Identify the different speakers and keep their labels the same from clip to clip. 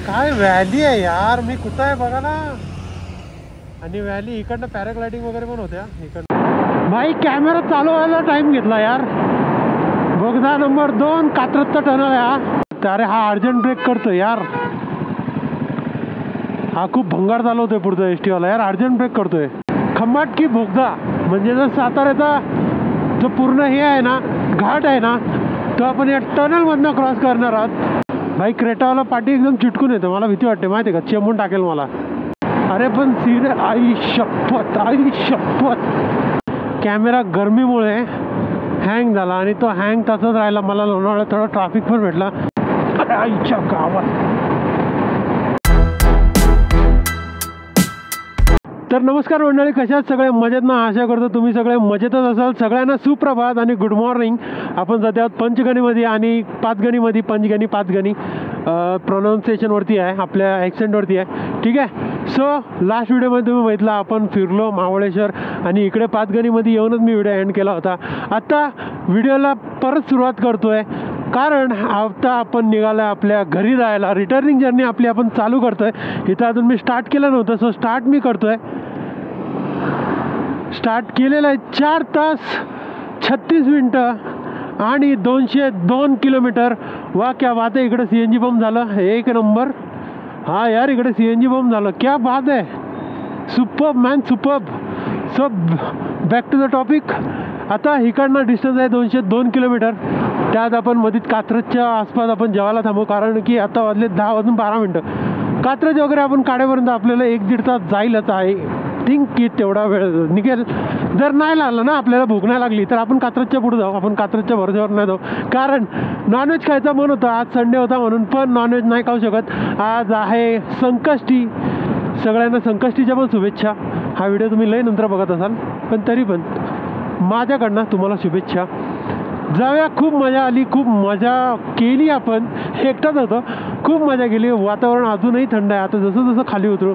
Speaker 1: काय व्हॅली आहे यार, मी कुठं आहे बघा ना. आणि व्हॅली इकडनं पॅराग्लायडिंग वगैरे पण होत्या इकडनं. भाई कॅमेरा चालू व्हायला टाइम घेतला यार. बोगदा नंबर 2 कात्रजचा टनल आहे हा. अरे हा अर्जंट ब्रेक करतोय यार. हा खूप भंगार चालवतोय पुढचा एस टी वाला यार. अर्जंट ब्रेक करतोय. खंबाटकी बोगदा म्हणजे जर साताऱ्याचा जो पूर्ण हे आहे ना, घाट आहे ना, तो आपण या टनल मधनं क्रॉस करणार आहोत. भाई क्रेटावाला पाठी एकदम चिटकून येतो. मला भीती वाटते माहिती आहे का, चेंबून टाकेल मला. अरे पण सिरियस, आई शपथ, आई शपथ. कॅमेरा गरमीमुळे हँग झाला आणि तो हँग तसाच राहिला. मला लोणावळ्यात थोडा ट्रॅफिक पण भेटला. अरे आईच्या गावात. तर नमस्कार मंडळी, कशात सगळे मजेत ना. आशा करतो तुम्ही सगळे मजेतच असाल. सगळ्यांना सुप्रभात आणि गुड मॉर्निंग. आपण सध्या पंचगणीमध्ये आणि पाचगणीमध्ये, पंचगणी पाचगणी प्रोनाऊन्सिएशनवरती आहे, आपल्या ॲक्सेंटवरती आहे. ठीक आहे. सो लास्ट व्हिडिओमध्ये तुम्ही बघितला आपण फिरलो महाबळेश्वर आणि इकडे पाचगणीमध्ये येऊनच मी व्हिडिओ एंड केला होता. आता व्हिडिओला परत सुरुवात करतो आहे कारण आता आपण निघालो आपल्या घरी जायला. रिटर्निंग जर्नी आपली आपण चालू करतो आहे. इथं अजून मी स्टार्ट केलं नव्हतं, सो स्टार्ट मी करतो आहे. स्टार्ट केलेलं आहे 4 तास 36 मिनटं आणि 202 किलोमीटर. वा क्या बात आहे. इकडे CNG पंप झालं, एक नंबर. हा यार इकडे CNG पंप झालं, क्या बात आहे. Superb man, superb. So back to the topic. आता इकडनं डिस्टन्स आहे 202 किलोमीटर. त्यात आपण मधीत कात्रजच्या आसपास आपण जेवायला थांबू कारण की आता वाजले 10 वाजून 12 मिनटं. कात्रज वगैरे आपण काढेपर्यंत आपल्याला 1-1.5 तास जाईलच आहे. थिंक की तेवढा वेळ निघेल. जर नाही लागलं ना, आपल्याला भूक नाही लागली तर आपण कात्रजच्या पुढे जाऊ. आपण कात्रजच्या भरोश्यावर नाही जाऊ कारण नॉनव्हेज खायचं मन होतं. आज संडे होता म्हणून, पण नॉनव्हेज नाही खाऊ शकत. आज आहे संकष्टी. सगळ्यांना संकष्टीच्या पण शुभेच्छा. हा व्हिडिओ तुम्ही लय नंतर बघत असाल, पण तरी पण माझ्याकडनं तुम्हाला शुभेच्छा. जाऊया. खूप मजा आली, खूप मजा केली. आपण एकटाच होतो, खूप मजा केली. वातावरण अजूनही थंड आहे. आता जसं जसं खाली उतरू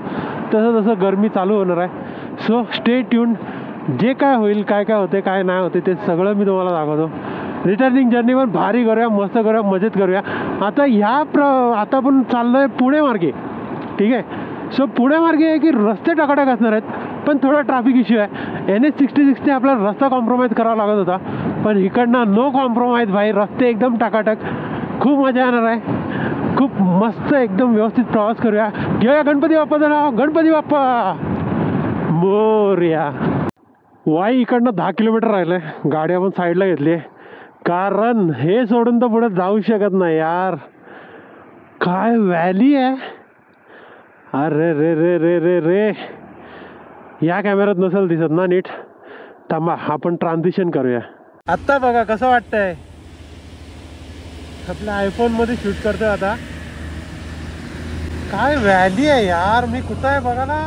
Speaker 1: तसं तसं गरमी चालू होणार आहे. So stay tune. जे काय होईल, काय काय होते काय नाही होते ते सगळं मी तुम्हाला दाखवतो. रिटर्निंग जर्नी पण भारी करूया, मस्त करूया, मजेत करूया. आता आता आपण चाललो आहे पुणे मार्गे. ठीक आहे. सो पुणे मार्गे आहे की रस्ते टकाटक असणार आहेत, पण थोडा ट्रॅफिक इश्यू आहे. NH-66 आपल्याला रस्ता कॉम्प्रोमाइज करावा लागत होता, पण इकडनं नो कॉम्प्रोमाइज भाई. रस्ते एकदम टकाटक. खूप मजा येणार आहे. खूप मस्त एकदम व्यवस्थित प्रवास करूया. घेऊया गणपती बाप्पाचं नाव. गणपती बाप्पा मोरया. वाई इकडनं 10 किलोमीटर राहिलं आहे. गाडी आपण साईडला घेतली आहे कारण हे सोडून तर पुढे जाऊ शकत नाही यार. काय व्हॅली आहे. अरे रे रे रे रे रे. या कॅमेऱ्यात नसेल दिसत ना नीट. थांबा, आपण ट्रान्झिशन करूया. आत्ता बघा कसं वाटतंय. आपल्या आयफोनमध्ये शूट करतोय आता. काय व्हॅली आहे यार, मी कुठं आहे बघा ना.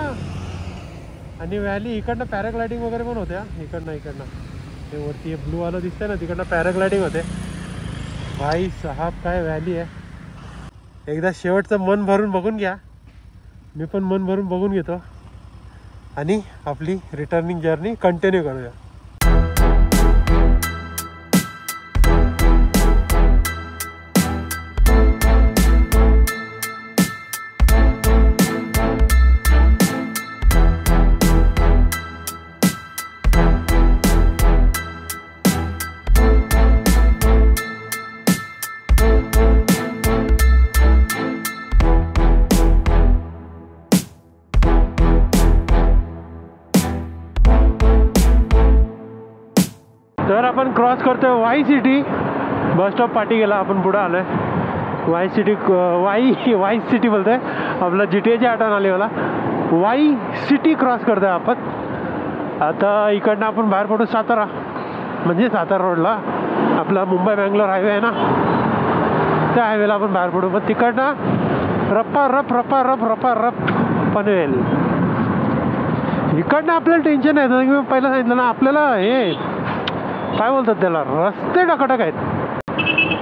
Speaker 1: आणि व्हॅली इकडनं पॅराग्लायडिंग वगैरे पण होत्या इकडनं. ते वरती ब्लू वालं दिसतंय ना, तिकडनं पॅराग्लायडिंग होते. भाई साहब काय व्हॅली आहे. एकदा शेवटचं मन भरून बघून घ्या. मी पण मन भरून बघून घेतो आणि आपली रिटर्निंग जर्नी कंटिन्यू करूया. तर आपण क्रॉस करतोय वाई सिटी. बस स्टॉप पाठी गेला, आपण पुढे आलोय. वाई सिटी बोलतोय. आपला GTAची आठवण आली मला. वाई सिटी क्रॉस करतोय आपण. आता इकडनं आपण बाहेर पडू सातारा, म्हणजे सातारा रोडला आपला मुंबई बँगलोर हायवे आहे ना, त्या हायवेला आपण बाहेर पडू. पण तिकडनं रप्पा रप पनवेल. इकडनं आपल्याला टेन्शन आहे. जसं की मी पहिलं सांगितलं ना, आपल्याला हे काय बोलतात त्याला, रस्ते टकाटक आहेत.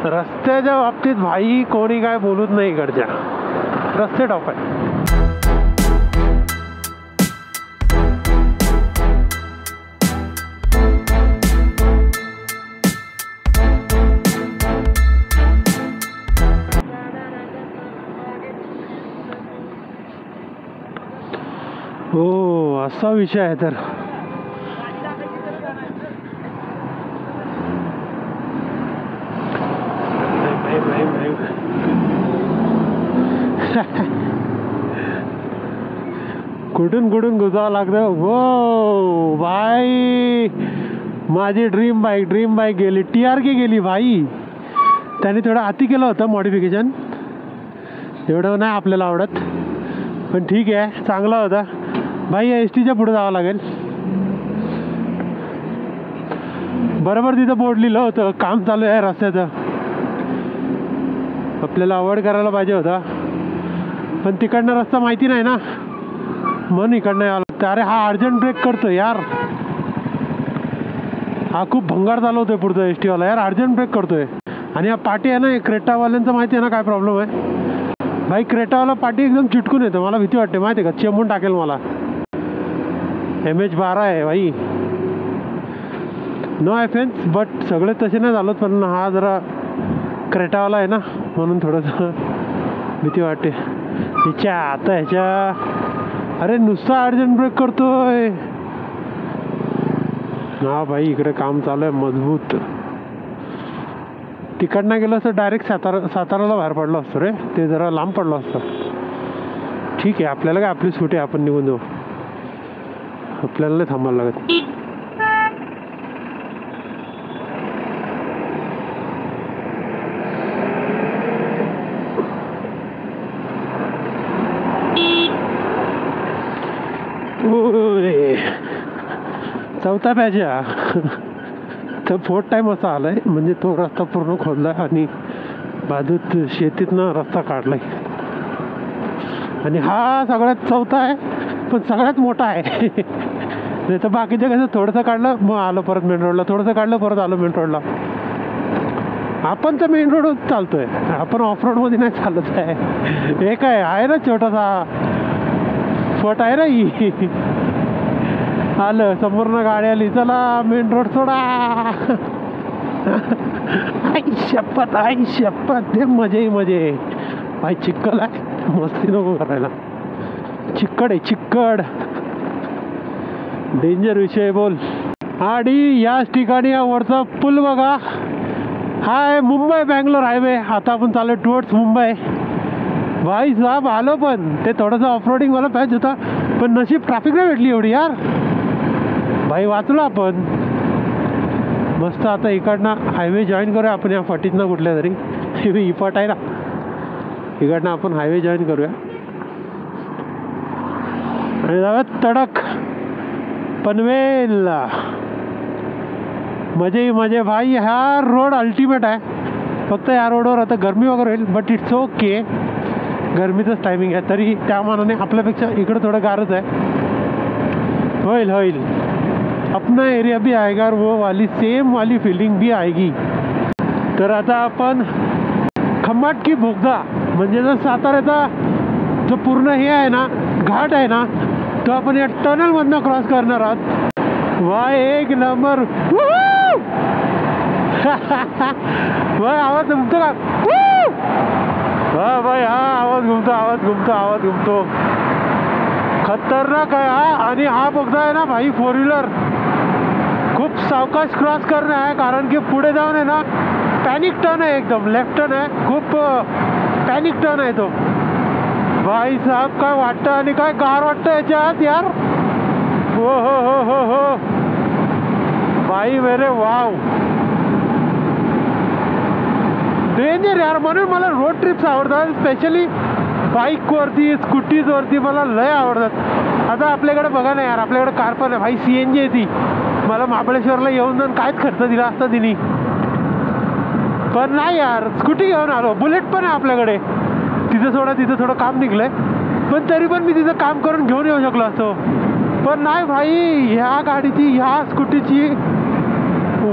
Speaker 1: रस्त्याच्या बाबतीत भाई कोणी काय बोलत नाही. इकडच्या रस्ते टॉप आहे. हो असा विषय आहे तर. कुठून कुठून घुसावं लागतं. हो भाई माझी ड्रीम बाईक गेली. TRK गेली भाई. त्याने थोडं अति केलं होतं मॉडिफिकेशन, एवढं नाही आपल्याला आवडत, पण ठीक आहे चांगला होता भाई. STच्या पुढे जावं लागेल. बरोबर तिथं बोर्ड लिहिलं होतं काम चालू आहे रस्त्याचं. आपल्याला अवॉइड करायला पाहिजे होता, पण तिकडनं रस्ता माहिती नाही ना, म्हणून इकडनं यावं लागतं. अरे हा अर्जंट ब्रेक करतो यार. हा खूप भंगार चालवतोय पुढचा ST वाला यार. अर्जंट ब्रेक करतोय. आणि हा पाटी आहे ना क्रेटावाल्यांचं माहिती आहे ना काय प्रॉब्लेम आहे भाई. क्रेटावाला पाटी एकदम चिटकून येतो. मला भीती वाटते माहिती आहे का, चेंबून टाकेल मला. MH12 आहे भाई. नो ऑफेन्स, बट सगळे तसे नाही झालं, पण हा जरा क्रेटावाला आहे ना म्हणून थोडंसं भीती वाटते. हिच्या आता ह्याच्या अरे नुसता अर्जंट ब्रेक करतोय. हा भाई इकडे काम चालू आहे मजबूत. तिकडनं गेलं असतं डायरेक्ट साताराला बाहेर पडलो असतो रे. ते जरा लांब पडलो असतं. ठीक आहे आपल्याला काय, आपली स्कूटी आपण निघून जाऊ. आपल्याला नाही थांबायला लागत. चौथा पॅच तर 4th टाइम असा आलाय, म्हणजे तो रस्ता पूर्ण खोदलाय आणि बाजूत शेतीतनं रस्ता काढलाय. आणि हा सगळ्यात चौथा आहे, पण सगळ्यात मोठा आहे. नाही तर बाकीच्या कसं थोडंसं काढलं मग आलं परत मेन रोडला, थोडंसं काढलं परत आलं मेन रोडला. आपण तर मेन रोडवर चालतोय, आपण ऑफ रोडमध्ये नाही चालत आहे. हे काय आहे ना छोटासा फट आहे ना ही. आलं समोरनं गाडी आली, चला मेन रोड सोडा. आई शपथ ते मजे भाई. चिक्कल आहे, मस्ती नको करायला. चिक्कड आहे चिक्कड, डेंजर विषय बोल. आणि याच ठिकाणी वरचा पूल बघा, हा आहे मुंबई बँगलोर हायवे. आता आपण चालू टुवर्ड्स मुंबई. भाई साहेब आलो, पण ते थोडंसं ऑफरोडिंग वाला पॅच होता, पण नशीब ट्रॅफिक नाही भेटली एवढी यार. भाई वाचलो आपण मस्त. आता इकडनं हायवे जॉईन करूया आपण या फटीतनं कुठल्या तरी. ही फट आहे ना, इकडनं आपण हायवे जॉईन करूया आणि जाऊया तडक पनवेलला. मजे भाई. हा रोड अल्टिमेट आहे. फक्त या रोडवर आता गरमी वगैरे होईल, बट इट्स ओके. गरमीचंच टायमिंग आहे, तरी त्या मानाने आपल्यापेक्षा इकडं थोडं गारच आहे. होईल अपना एरिया भी आएगा और वो वाली सेम वाली फीलिंग भी आएगी. तर आता आपण खंबाटकी बोगदा, म्हणजे जर साताऱ्याचा जो पूर्ण हे आहे ना घाट आहे ना, तो आपण या टनलमधनं क्रॉस करणार आहोत. वाय एक नंबर. भाई आवाज घुमतो का? हा भाई, हा आवाज घुमतो. खतरनाक आहे हा. आणि हा बोगदा आहे ना भाई 4 व्हीलर खूप सावकाश क्रॉस करणं आहे, कारण की पुढे जाऊन आहे ना पॅनिक टर्न आहे, एकदम लेफ्ट टर्न आहे, खूप पॅनिक टर्न आहे तो. भाई साहब काय वाटतं, आणि काय गार वाटतं याच्यात यार. हो भाई मेरे वाव, डेंजर यार. म्हणून मला रोड ट्रिप्स आवडतात, स्पेशली बाईकवरती स्कूटीजवरती मला लय आवडतात. आता आपल्याकडे बघा ना यार, आपल्याकडे कार पण आहे भाई, CNG आहे ती. मला महाबळेश्वरला येऊन जाऊन कायच खर्च दिला असता तिने, पण नाही यार स्कूटी घेऊन आलो. बुलेट पण आहे आपल्याकडे. तिथं थोडं काम निघलंय, पण तरी पण मी तिथं काम करून घेऊन येऊ शकलो असतो. पण नाही भाई, ह्या गाडीची ह्या स्कूटीची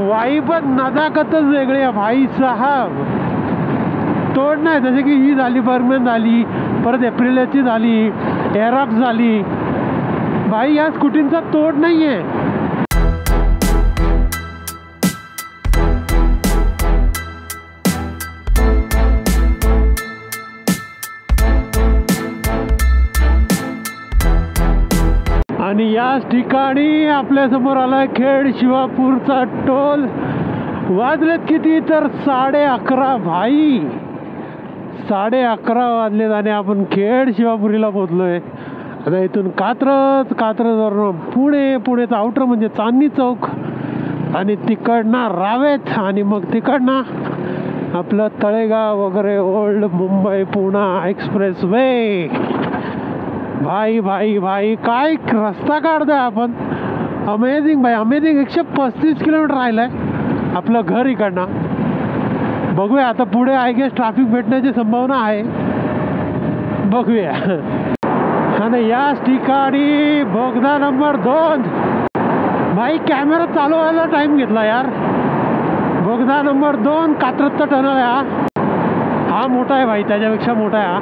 Speaker 1: वाईबच नजाकतच वेगळी आहे भाई साहब. तोड नाही, जसे की ही झाली बर्गमॅन झाली, परत एप्रिलची झाली, एरॉक्स झाली. भाई या स्कूटींचा तोड नाही आहे. आणि याच ठिकाणी आपल्यासमोर आलाय खेड शिवापूरचा टोल. वाजलेत किती तर 11:30 भाई, 11:30 वाजलेत आणि आपण खेड शिवापुरीला पोहोचलोय. आता इथून कात्रजवरून पुणेचं आउटर म्हणजे चांदणी चौक आणि तिकडनं रावेत आणि मग तिकडनं आपलं तळेगाव वगैरे old Mumbai Puna express way. भाई भाई भाई काय रस्ता काढतोय आपण. अमेझिंग भाई अमेझिंग. 135 किलोमीटर राहिलंय आपलं घर इकडनं. बघूया आता पुढे आय गेस ट्रॅफिक भेटण्याची संभावना आहे, बघूया. आणि याच ठिकाणी बोगदा नंबर 2. भाई कॅमेरा चालू व्हायला टाइम घेतला यार. बोगदा नंबर 2 कात्रजचा टनल आहे हा मोठा आहे भाई, त्याच्यापेक्षा मोठा आहे हा.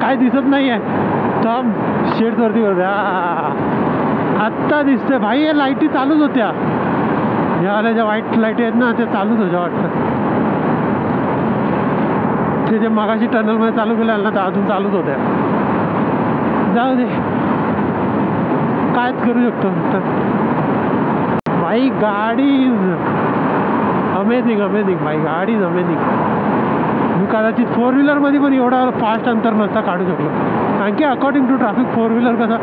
Speaker 1: काय दिसत नाही आहे. थांब शेडवरती होत्या आत्ता दिसते भाई. या लाईटी चालूच होत्या, या ज्या व्हाईट लाईटी आहेत ना त्या चालूच होत्या वाटतं. ते जे मगाशी टनलमध्ये चालू केलं ना तर अजून चालूच होत्या. जाऊ दे कायच करू शकतो भाई. गाडी अमेझिंग अमेझिंग भाई, गाडी अमेझिंग. मी कदाचित 4 व्हीलरमध्ये पण एवढा फास्ट अंतर नसता काढू शकलो, कारण की अकॉर्डिंग टू ट्रॅफिक 4 व्हीलर कसं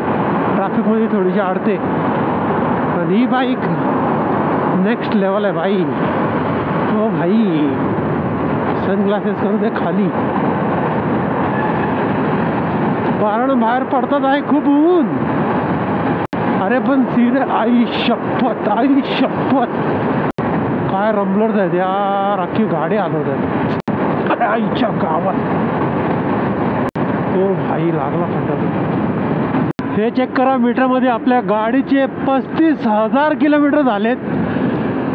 Speaker 1: ट्रॅफिकमध्ये थोडीशी अडते. पण ही बाईक नेक्स्ट लेवल आहे भाई. हो भाई सनग्लासेस करू दे खाली, कारण बाहेर पडतात आहे खूप ऊन. अरे पण आई शपथ काय रंबलर्स आहेत यार, अख्खी गाडी हलवत आहेत आईच्या गावात. हो भाई लागला फंटा. हे चेक करा मीटरमध्ये आपल्या गाडीचे 35,000 किलोमीटर झालेत.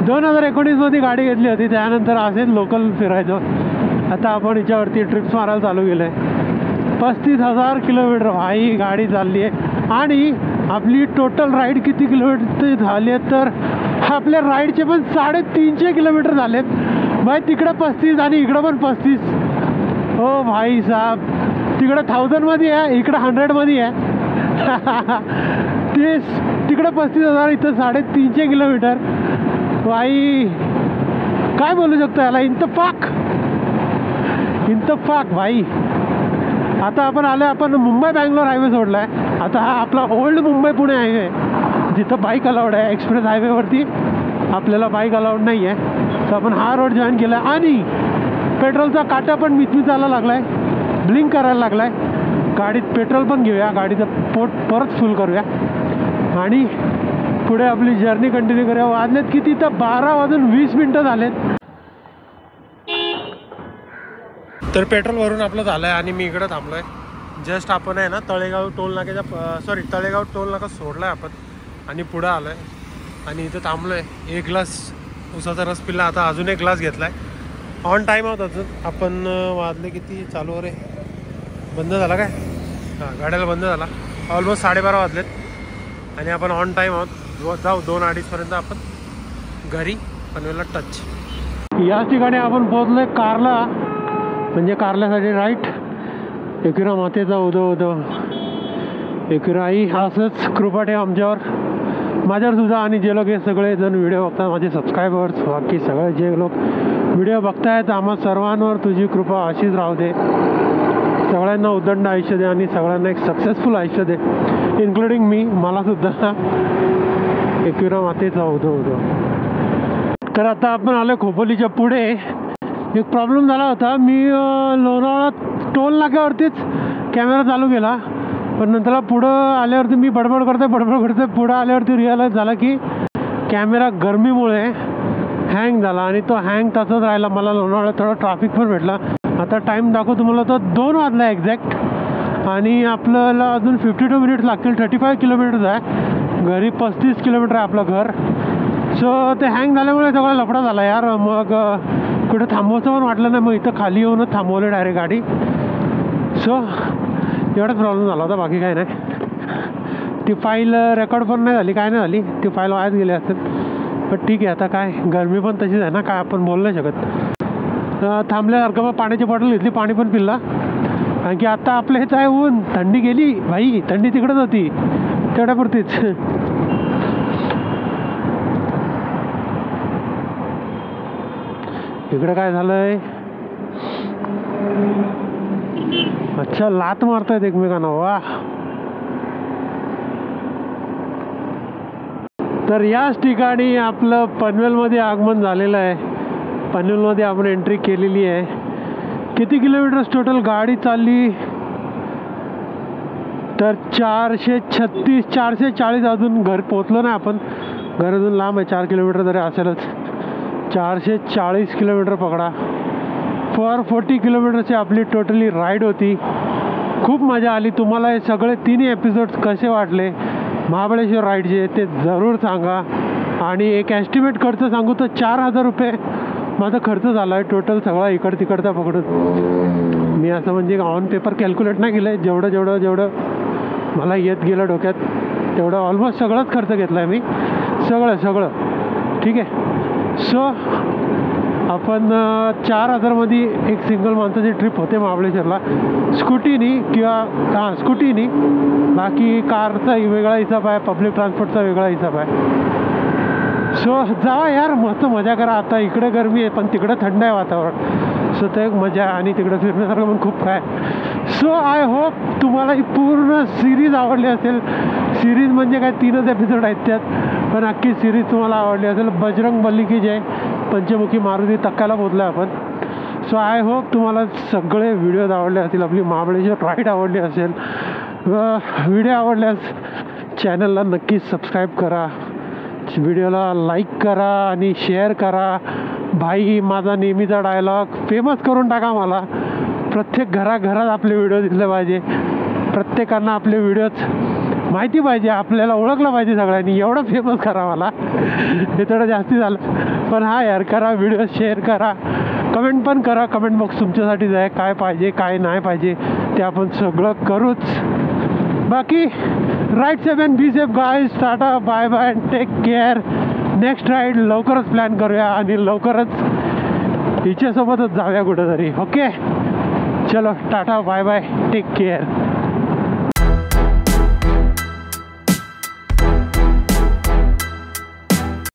Speaker 1: 2019 मध्ये गाडी घेतली होती, त्यानंतर असेच लोकल फिरायचो. आता आपण हिच्यावरती ट्रिप्स मारायला चालू केलंय. 35,000 किलोमीटर भाई गाडी चालली आहे. आणि आपली टोटल राईड किती किलोमीटर झाली आहे तर आपल्या राईडचे पण 350 किलोमीटर झालेत भाई. तिकडं 35 आणि इकडं पण 35. हो भाई साहब, तिकडं 1000 मध्ये आहे, इकडं 100 मध्ये आहे. तिकडं 35,000 इथं 350 किलोमीटर भाई. काय बोलू शकतो याला, इंतफाक भाई. आता आपण आलो, आपण मुंबई बँगलोर हायवे सोडलाय. आता हा आपला ओल्ड मुंबई पुणे हायवे, जिथं बाईक अलाउड आहे. एक्सप्रेस हायवेवरती आपल्याला बाईक अलाउड नाही आहे, तर आपण हा रोड जॉईन केला. आणि पेट्रोलचा काटा पण मिचमिचायला लागलाय, ब्लिंक करायला लागलाय. गाडीत पेट्रोल पण घेऊया, गाडीचं पोट परत फुल करूया आणि पुढे आपली जर्नी कंटिन्यू करूया. वाजलेत किती तर 12:20 झालेत. तर पेट्रोल भरून आपलं झालं आहे आणि मी इकडं थांबलो आहे. जस्ट आपण आहे ना तळेगाव टोल नाक्याच्या तळेगाव टोल नाका सोडला आहे आपण आणि पुढं आलो आहे आणि इथं थांबलो आहे. 1 ग्लास उसाचा रस पिला, आता अजून 1 ग्लास घेतला आहे. ऑन टाईम आहोत अजून. आपण वाजले किती चालू रे, बंद झाला काय? हां गाड्याला बंद झाला. ऑलमोस्ट 12:30 वाजलेत आणि आपण ऑन टाईम आहोत. जाऊ 2-2:30 आपण घरी पनवेलला टच. याच ठिकाणी आपण पोहोचलो आहे कारला, म्हणजे कारल्यासाठी राईट. एकविरा मातेचा उदो एकविरा आई असंच कृपा ठेव आमच्यावर, माझ्यावर सुद्धा. आणि जे लोक हे सगळे जण व्हिडिओ बघतात, माझे सबस्क्रायबर्स, बाकी सगळे जे लोक व्हिडिओ बघतायत, आम्हा सर्वांवर तुझी कृपा अशीच राहू दे. सगळ्यांना उदंड आयुष्य दे आणि सगळ्यांना एक सक्सेसफुल आयुष्य दे, इन्क्लुडिंग मी, मला सुद्धा. एकविरा मातेचा उदो. तर आता आपण आलो खोपोलीच्या पुढे. एक प्रॉब्लेम झाला होता, मी लोणावळा टोल नाक्यावरतीच कॅमेरा चालू केला, पण नंतर पुढं आल्यावरती मी बडबड करते पुढं आल्यावरती रिअलाइज झाला की कॅमेरा गरमीमुळे हँग झाला आणि तो हँग तसंच राहिला. मला लोणावळ्यात थोडं ट्रॅफिक पण भेटला. आता टाईम दाखवतो मला तर 2 वाजला एक्झॅक्ट आणि आपल्याला अजून 52 मिनिट्स लागतील. 35 किलोमीटर्स आहे, घरी 35 किलोमीटर आहे आपलं घर. सो ते हँग झाल्यामुळे सगळा लफडा झाला यार. मग कुठे थांबवायचं पण वाटलं नाही, मग इथं खाली येऊनच थांबवलं डायरेक्ट गाडी. सो एवढाच प्रॉब्लेम झाला होता, बाकी काय नाही. ती फाईल रेकॉर्ड पण नाही झाली, काय नाही झाली, ती फाईल वायाच गेली असेल. पण ठीक आहे, आता काय गरमी पण तशीच आहे ना, काय आपण बोलू नाही शकत. थांबल्यासारखं मग पाण्याची बॉटल घेतली, पाणी पण पिल्ला, कारण की आता आपल्या इथं आहे ऊन. थंडी गेली भाई, थंडी तिकडंच होती. तेवढ्यापुरतीच. इकडे काय झालंय? अच्छा, लात मारतायत एकमेकांना. वा. तर याच ठिकाणी आपलं पनवेलमध्ये आगमन झालेलं आहे. पनवेलमध्ये आपण एंट्री केलेली आहे. किती किलोमीटर्स टोटल गाडी चालली? तर 436, 440. अजून घर पोचलो नाही आपण. घर अजून लांब आहे, 4 किलोमीटर तरी असेलच. 440 किलोमीटर पकडा. 440 किलोमीटरची आपली टोटली राईड होती. खूप मजा आली. तुम्हाला हे सगळे तिन्ही एपिसोड्स कसे वाटले महाबळेश्वर राईडचे ते जरूर सांगा. आणि एक ॲस्टिमेट खर्च सांगू तर 4,000 रुपये माझा खर्च झाला आहे टोटल सगळा इकडं तिकडचा पकडून. मी असं म्हणजे ऑन पेपर कॅल्क्युलेट नाही केलं आहे. जेवढं मला येत गेलं डोक्यात तेवढं ऑलमोस्ट सगळंच खर्च घेतला आहे मी. सगळं ठीक आहे. सो आपण 4,000मध्ये एक सिंगल माणसाची ट्रिप होते महाबळेश्वरला, स्कूटीनी किंवा स्कूटीनी. बाकी कारचा वेगळा हिसाब आहे, पब्लिक ट्रान्सपोर्टचा वेगळा हिसाब आहे. सो जावा यार, मस्त मजा करा. आता इकडे गरमी आहे पण तिकडे थंड आहे वातावरण. सो ते एक मजा. आणि तिकडे फिरण्यासारखं पण खूप काय. सो आय होप तुम्हाला ही पूर्ण सिरीज आवडली असेल. सिरीज म्हणजे काय, 3च एपिसोड आहेत त्यात, पण अख्खी सिरीज तुम्हाला आवडली असेल. बजरंग बली की जय. पंचमुखी मारुती तक्काला पोचलो आपण. सो आय होप तुम्हाला सगळे व्हिडिओज आवडले असतील. आपली महाबळेश्वर राईड आवडली असेल. व्हिडिओ आवडल्यास चॅनलला नक्कीच सबस्क्राईब करा, व्हिडिओला लाईक करा आणि शेअर करा. भाई, माझा नेहमीचा डायलॉग फेमस करून टाका मला. प्रत्येक घराघरात आपले व्हिडिओ दिसले पाहिजे. प्रत्येकांना आपले व्हिडिओज माहिती पाहिजे, आपल्याला ओळखलं पाहिजे सगळ्यांनी. एवढं फेमस करा मला. हे थोडं जास्ती झालं पण हा यार, करा व्हिडिओ, शेअर करा, कमेंट पण करा. कमेंट बॉक्स तुमच्यासाठीच आहे. काय पाहिजे काय नाही पाहिजे ते आपण सगळं करूच. बाकी ride safe and be safe guys. Tata, bye bye, take care. Next ride लवकरच प्लॅन करूया आणि लवकरच हिच्यासोबतच जाऊया कुठंतरी. ओके, चलो tata, bye bye, take care.